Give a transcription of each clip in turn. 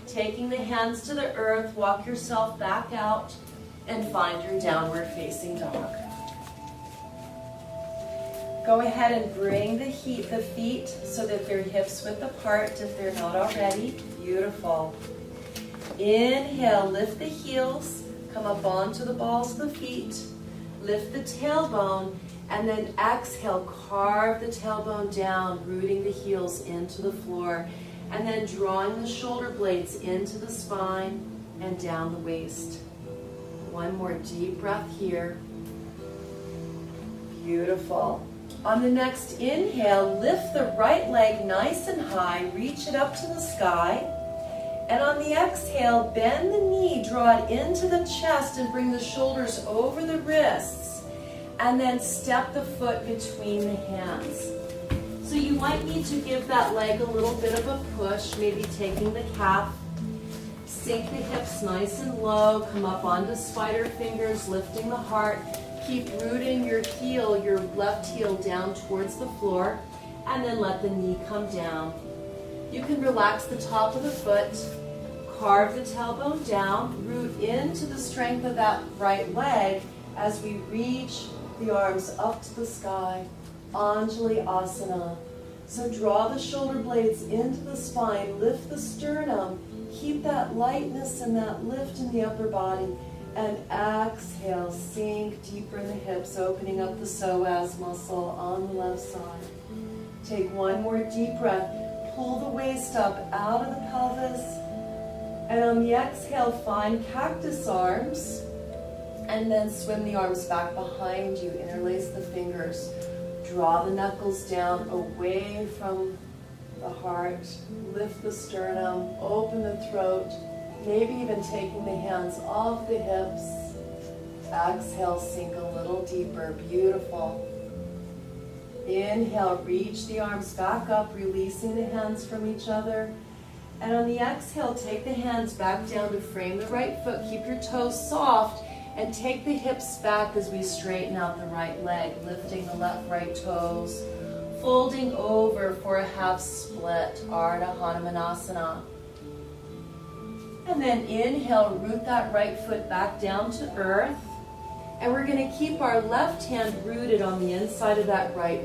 Taking the hands to the earth, walk yourself back out and find your downward facing dog. Go ahead and bring the feet so that they're hips width apart if they're not already. Beautiful. Inhale, lift the heels, come up onto the balls of the feet, lift the tailbone, and then exhale, carve the tailbone down, rooting the heels into the floor, and then drawing the shoulder blades into the spine and down the waist. One more deep breath here. Beautiful. On the next inhale, lift the right leg nice and high, reach it up to the sky. And on the exhale, bend the knee, draw it into the chest and bring the shoulders over the wrists. And then step the foot between the hands. So you might need to give that leg a little bit of a push, maybe taking the calf. Sink the hips nice and low, come up onto spider fingers, lifting the heart. Keep rooting your heel, your left heel down towards the floor, and then let the knee come down. You can relax the top of the foot, carve the tailbone down, root into the strength of that right leg as we reach the arms up to the sky. Anjali Asana. So draw the shoulder blades into the spine, lift the sternum, keep that lightness and that lift in the upper body, and exhale, sink deeper in the hips, opening up the psoas muscle on the left side. Take one more deep breath, pull the waist up out of the pelvis, and on the exhale, find cactus arms, and then swim the arms back behind you, interlace the fingers. Draw the knuckles down away from the heart, lift the sternum, open the throat, maybe even taking the hands off the hips. Exhale, sink a little deeper, beautiful. Inhale, reach the arms back up, releasing the hands from each other. And on the exhale, take the hands back down to frame the right foot, keep your toes soft, and take the hips back as we straighten out the right leg, lifting the left, right toes, folding over for a half split, Ardha Hanumanasana. And then inhale, root that right foot back down to earth. And we're going to keep our left hand rooted on the inside of that right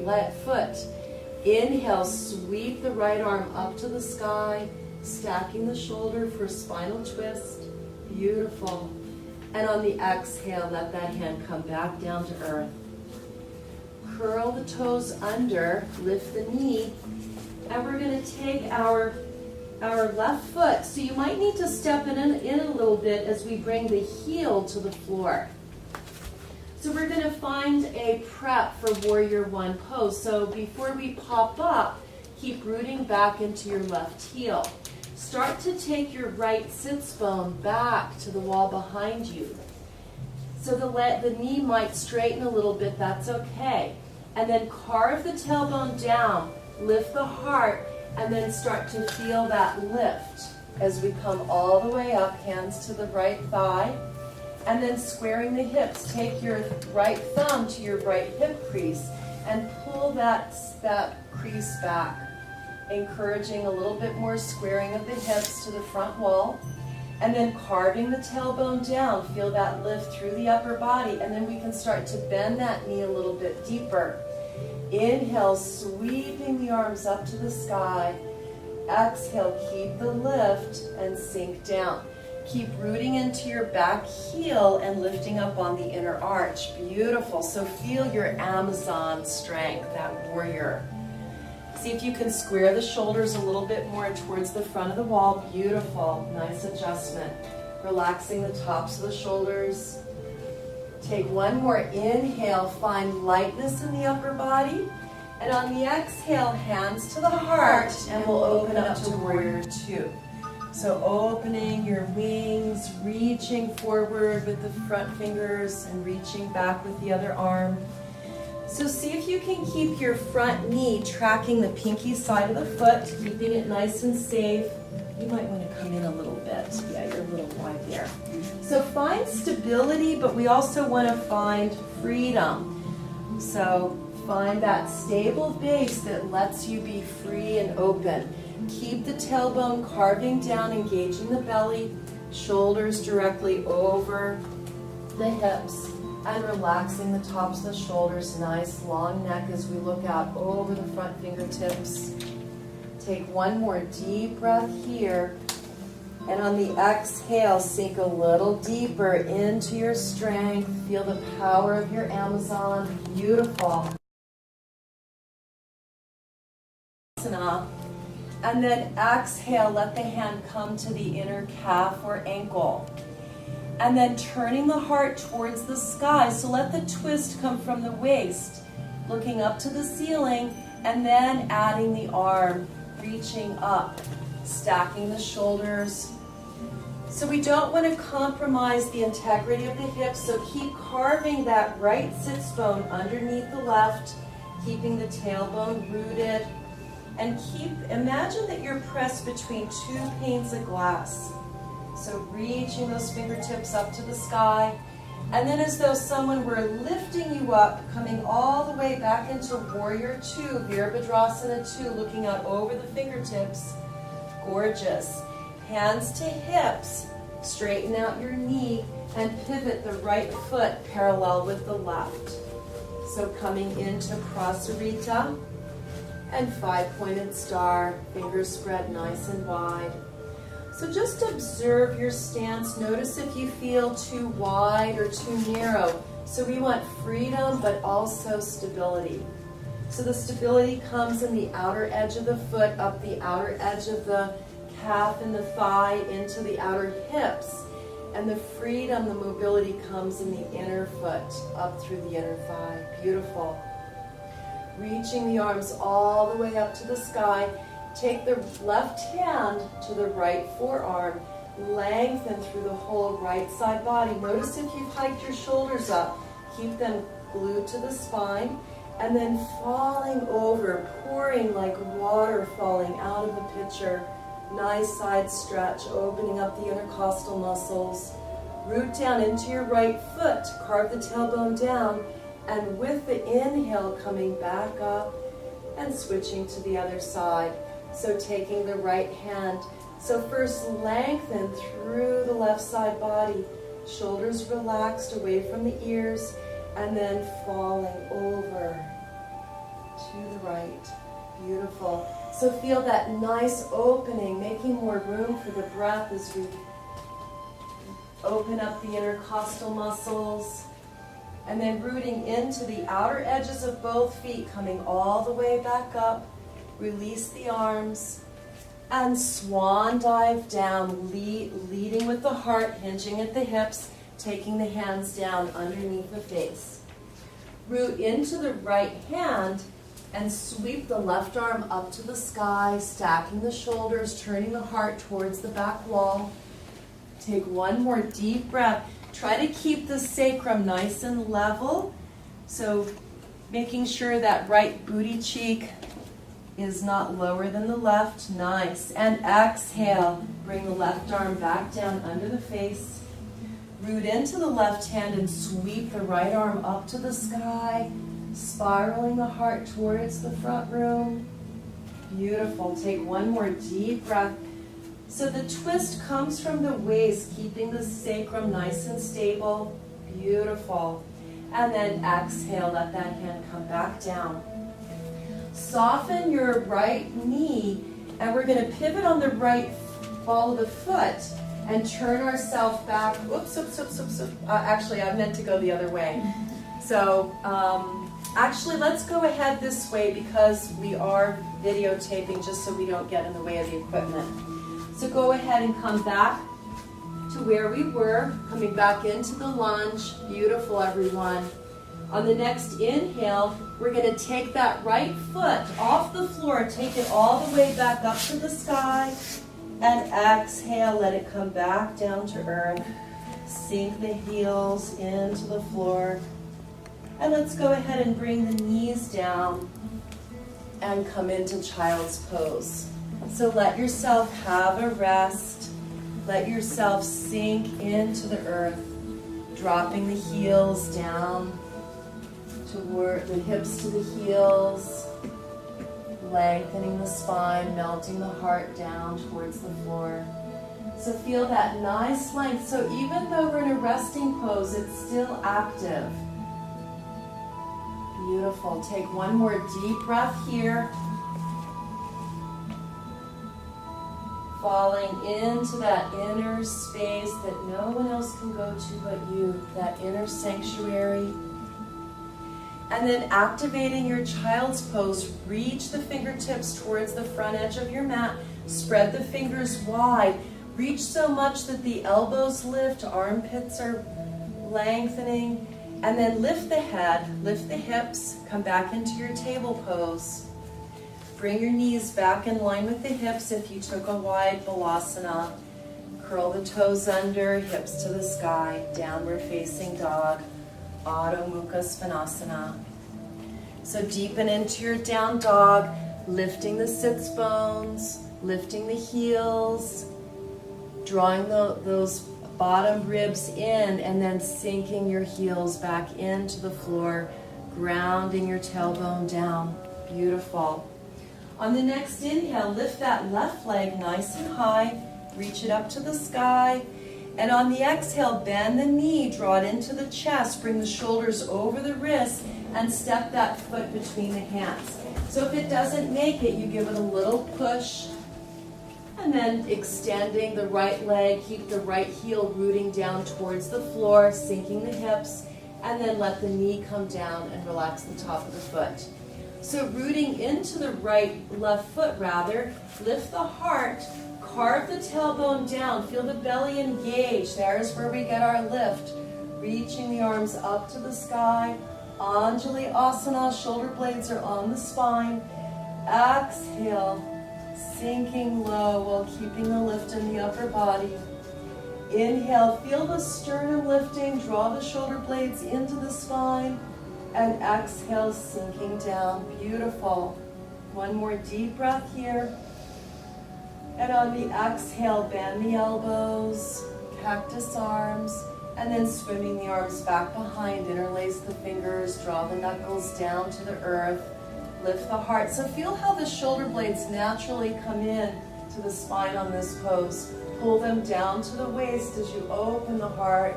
foot. Inhale, sweep the right arm up to the sky, stacking the shoulder for a spinal twist. Beautiful. And on the exhale, let that hand come back down to earth. Curl the toes under, lift the knee, and we're going to take our left foot. So you might need to step in a little bit as we bring the heel to the floor. So we're going to find a prep for Warrior One pose. So before we pop up, keep rooting back into your left heel. Start to take your right sits bone back to the wall behind you. So the knee might straighten a little bit, that's okay. And then carve the tailbone down, lift the heart, and then start to feel that lift as we come all the way up, hands to the right thigh. And then squaring the hips, take your right thumb to your right hip crease and pull that crease back, encouraging a little bit more squaring of the hips to the front wall, and then carving the tailbone down. Feel that lift through the upper body, and then we can start to bend that knee a little bit deeper. Inhale, sweeping the arms up to the sky. Exhale, keep the lift and sink down. Keep rooting into your back heel and lifting up on the inner arch. Beautiful. So feel your Amazon strength, that warrior. See if you can square the shoulders a little bit more towards the front of the wall. Beautiful. Nice adjustment. Relaxing the tops of the shoulders. Take one more inhale. Find lightness in the upper body. And on the exhale, hands to the heart. And we'll open up to Warrior Two. So opening your wings, reaching forward with the front fingers and reaching back with the other arm. So see if you can keep your front knee tracking the pinky side of the foot, keeping it nice and safe. You might want to come in a little bit. Yeah, you're a little wide there. So find stability, but we also want to find freedom. So find that stable base that lets you be free and open. Keep the tailbone carving down, engaging the belly, shoulders directly over the hips, and relaxing the tops of the shoulders. Nice long neck as we look out over the front fingertips. Take one more deep breath here. And on the exhale, sink a little deeper into your strength. Feel the power of your Amazon. Beautiful. And then exhale, let the hand come to the inner calf or ankle. And then turning the heart towards the sky. So let the twist come from the waist, looking up to the ceiling, and then adding the arm, reaching up, stacking the shoulders. So we don't want to compromise the integrity of the hips, so keep carving that right sits bone underneath the left, keeping the tailbone rooted, and imagine that you're pressed between two panes of glass. So reaching those fingertips up to the sky, and then as though someone were lifting you up, coming all the way back into Warrior 2, Virabhadrasana 2, looking out over the fingertips. Gorgeous. Hands to hips, straighten out your knee, and pivot the right foot parallel with the left. So coming into Prasarita, and 5-pointed star, fingers spread nice and wide. So just observe your stance. Notice if you feel too wide or too narrow. So we want freedom, but also stability. So the stability comes in the outer edge of the foot, up the outer edge of the calf and the thigh, into the outer hips. And the freedom, the mobility comes in the inner foot, up through the inner thigh. Beautiful. Reaching the arms all the way up to the sky. Take the left hand to the right forearm. Lengthen through the whole right side body. Notice if you've hiked your shoulders up. Keep them glued to the spine. And then falling over, pouring like water falling out of the pitcher. Nice side stretch, opening up the intercostal muscles. Root down into your right foot. Carve the tailbone down. And with the inhale, coming back up and switching to the other side. So taking the right hand. So first lengthen through the left side body. Shoulders relaxed away from the ears. And then falling over to the right. Beautiful. So feel that nice opening, making more room for the breath as we open up the intercostal muscles. And then rooting into the outer edges of both feet, coming all the way back up. Release the arms. And swan dive down, leading with the heart, hinging at the hips, taking the hands down underneath the face. Root into the right hand and sweep the left arm up to the sky, stacking the shoulders, turning the heart towards the back wall. Take one more deep breath. Try to keep the sacrum nice and level. So making sure that right booty cheek is not lower than the left. Nice. And exhale. Bring the left arm back down under the face. Root into the left hand and sweep the right arm up to the sky, spiraling the heart towards the front room. Beautiful. Take one more deep breath. So the twist comes from the waist, keeping the sacrum nice and stable. Beautiful. And then exhale, let that hand come back down. Soften your right knee, and we're going to pivot on the right ball of the foot and turn ourselves back. Oops. Actually, I meant to go the other way. So actually, let's go ahead this way because we are videotaping, just so we don't get in the way of the equipment. So go ahead and come back to where we were, coming back into the lunge. Beautiful, everyone. On the next inhale, we're going to take that right foot off the floor, take it all the way back up to the sky, and exhale, let it come back down to earth. Sink the heels into the floor. And let's go ahead and bring the knees down and come into child's pose. So let yourself have a rest. Let yourself sink into the earth, dropping the heels down toward the hips to the heels. lengthening the spine, melting the heart down towards the floor. So feel that nice length. So even though we're in a resting pose, it's still active. Beautiful. Take one more deep breath here. Falling into that inner space that no one else can go to but you, that inner sanctuary. And then activating your child's pose, reach the fingertips towards the front edge of your mat, spread the fingers wide, reach so much that the elbows lift, armpits are lengthening, and then lift the head, lift the hips, come back into your table pose. Bring your knees back in line with the hips if you took a wide balasana. Curl the toes under, hips to the sky, downward facing dog, Adho Mukha Svanasana. So deepen into your down dog, lifting the sits bones, lifting the heels, drawing those bottom ribs in, and then sinking your heels back into the floor, grounding your tailbone down. Beautiful. On the next inhale, lift that left leg nice and high, reach it up to the sky, and on the exhale, bend the knee, draw it into the chest, bring the shoulders over the wrists, and step that foot between the hands. So if it doesn't make it, you give it a little push, and then extending the right leg, keep the right heel rooting down towards the floor, sinking the hips, and then let the knee come down and relax the top of the foot. So rooting into the left foot, lift the heart, carve the tailbone down, feel the belly engage. There's where we get our lift. Reaching the arms up to the sky, Anjali Asana, shoulder blades are on the spine. Exhale, sinking low while keeping the lift in the upper body. Inhale, feel the sternum lifting, draw the shoulder blades into the spine. And exhale, sinking down. Beautiful. One more deep breath here. And on the exhale, bend the elbows, cactus arms, and then swimming the arms back behind, interlace the fingers, draw the knuckles down to the earth, lift the heart. So feel how the shoulder blades naturally come in to the spine on this pose. Pull them down to the waist as you open the heart,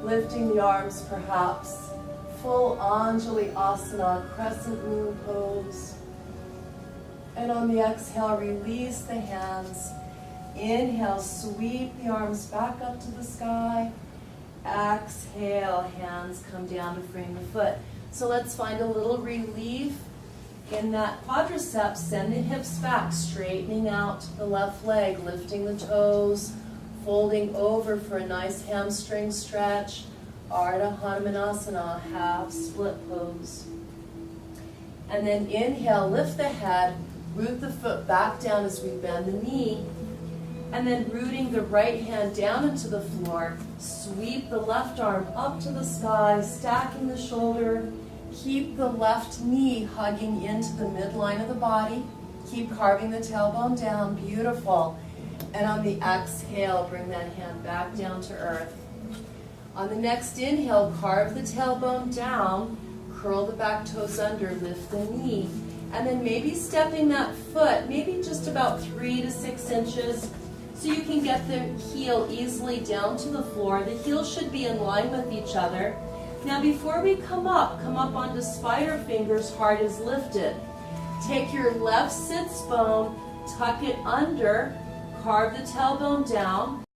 lifting the arms perhaps. Full Anjali Asana, crescent moon pose. And on the exhale, release the hands. Inhale, sweep the arms back up to the sky. Exhale, hands come down to frame the foot. So let's find a little relief in that quadriceps. Send the hips back, straightening out the left leg, lifting the toes, folding over for a nice hamstring stretch. Ardha Hanumanasana, half split pose. And then inhale, lift the head, root the foot back down as we bend the knee, and then rooting the right hand down into the floor, sweep the left arm up to the sky, stacking the shoulder, keep the left knee hugging into the midline of the body, keep carving the tailbone down, beautiful. And on the exhale, bring that hand back down to earth. On the next inhale, carve the tailbone down, curl the back toes under, lift the knee, and then maybe stepping that foot, maybe just about 3 to 6 inches, so you can get the heel easily down to the floor. The heels should be in line with each other. Now before we come up onto spider fingers, heart is lifted. Take your left sits bone, tuck it under, carve the tailbone down,